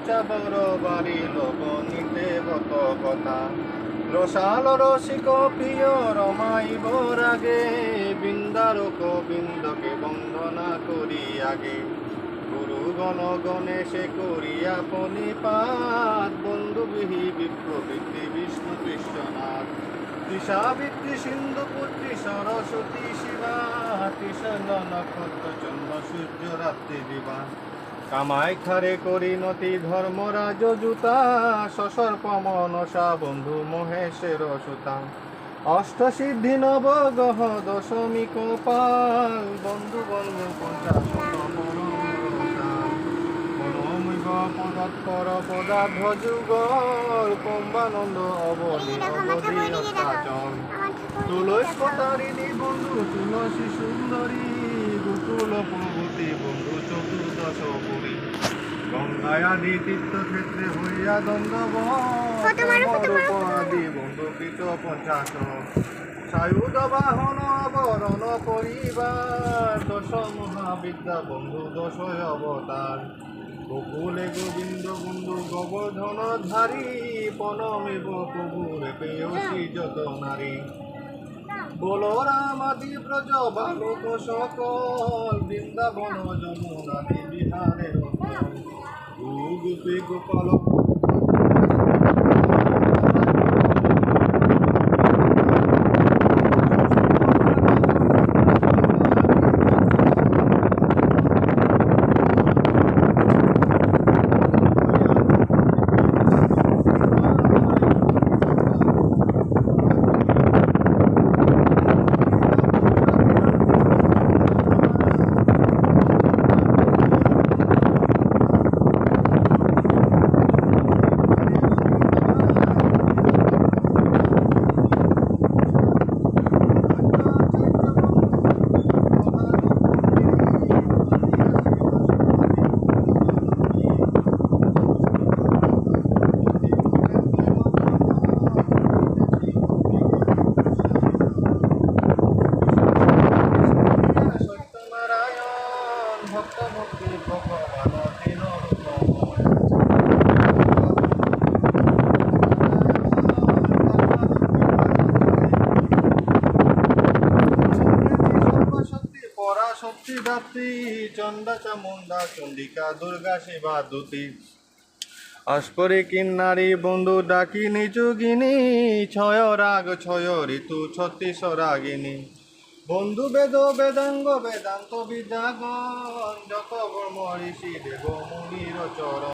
চাবর বাড়ি লগনিতে কত কথা রসাল রসিক প্রিয় রমাইব রাগে বৃন্দার গোবিন্দকে বন্দনা করি আগে গুরু গণ গণেশে করিয়া পণিপাত বন্ধুবিহি বিপ্রবৃত্তি বিষ্ণু কৃষ্ণনাথ তৃষাবৃত্তি সিন্ধু পুত্রী সরস্বতী শিবা কৃষ্ণ নক্ষত্র চন্দ্র সূর্য রাত্রি দিবা কামাখ্যারে করি নতি ধর্মরাজ জুতা সসর্প মনসা বন্ধু মহেশের সুতা অষ্টসিদ্ধি নবগ্রহ দশমী কপাল বন্ধু বন্ধু পদাৎপর পদার্থ যুগল কুম্বানন্দ অবনীত তুলস পতারিণী বন্ধু তুলসী সুন্দরী গোকুল প্রভূতি বন্ধু চতুর্দশ পুরী গঙ্গায়াদি তীর্থক্ষেত্রে হইয়া দণ্ডবাদি বন্ধু কৃত পঞ্চাশ সায়ুধ বাহন আবরণ পরিবার দশ মহাবিদ্যা বন্ধু দশ অবতার গোকুলে গোবিন্দ বন্ধু গোবর্ধন ধারী পনমিব প্রভুরে পেয়সী যত নারী বলরাম আদি ব্রজ বালক সকল বৃন্দাবন যমুনাদি বিহারের গোপী গোপাল ভক্ত ভক্তি ভগবান পরাশক্তি দাত্রী চণ্ডা চামুণ্ডা চণ্ডিকা দুর্গা শিবা দুতি অস্পরি কিন্নারী বন্ধু ডাকিনী যোগিনী ছয় রাগ ছয় ঋতু 36 রাগিনী বন্ধু বেদ বেদাঙ্গ বেদান্ত বিদ্যাগণ যত ব্রহ্ম ঋষি দেব মুনির চরণ।